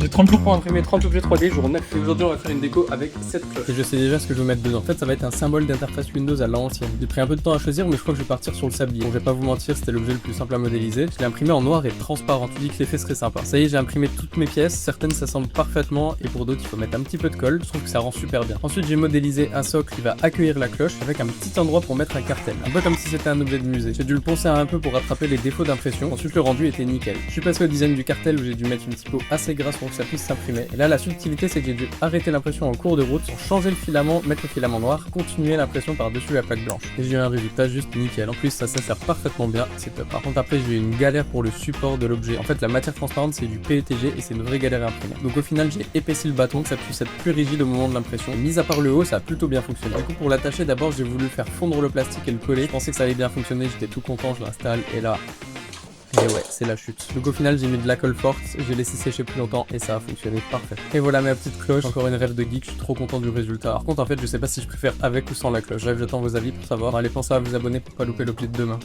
J'ai 30 jours pour imprimer 30 objets 3D, jour 9. Et aujourd'hui on va faire une déco avec cette cloche. Et je sais déjà ce que je vais mettre dedans. En fait, ça va être un symbole d'interface Windows à l'ancienne. J'ai pris un peu de temps à choisir, mais je crois que je vais partir sur le sablier. Bon, je vais pas vous mentir, c'était l'objet le plus simple à modéliser. Je l'ai imprimé en noir et transparent. Tu dis que l'effet serait sympa. Ça y est, j'ai imprimé toutes mes pièces. Certaines s'assemblent parfaitement, et pour d'autres, il faut mettre un petit peu de colle. Je trouve que ça rend super bien. Ensuite, j'ai modélisé un socle qui va accueillir la cloche avec un petit endroit pour mettre un cartel. Un peu comme si c'était un objet de musée. J'ai dû le poncer un peu pour rattraper les défauts d'impression. Ensuite, le rendu était nickel. Je suis passé au design du cartel où j'ai dû mettre une typo assez grasse pour que ça puisse s'imprimer. Et là, la subtilité, c'est que j'ai dû arrêter l'impression en cours de route pour changer le filament, mettre le filament noir, continuer l'impression par-dessus la plaque blanche. Et j'ai eu un résultat juste nickel. En plus, ça sert parfaitement bien, c'est top. Par contre, après, j'ai eu une galère pour le support de l'objet. En fait, la matière transparente, c'est du PETG et c'est une vraie galère à imprimer. Donc au final, j'ai épaissi le bâton, que ça puisse être plus rigide au moment de l'impression. Mis à part le haut, ça a plutôt bien fonctionné. Du coup, pour l'attacher, d'abord, j'ai voulu faire fondre le plastique et le coller. Je pensais que ça allait bien fonctionner, j'étais tout content, je l'installe et là... Et ouais, c'est la chute. Donc au final, j'ai mis de la colle forte, j'ai laissé sécher plus longtemps et ça a fonctionné parfait. Et voilà ma petite cloche, encore une rêve de geek, je suis trop content du résultat. Par contre, en fait, je sais pas si je préfère avec ou sans la cloche. Bref, j'attends vos avis pour savoir. Allez, pensez à vous abonner pour pas louper l'objet de demain.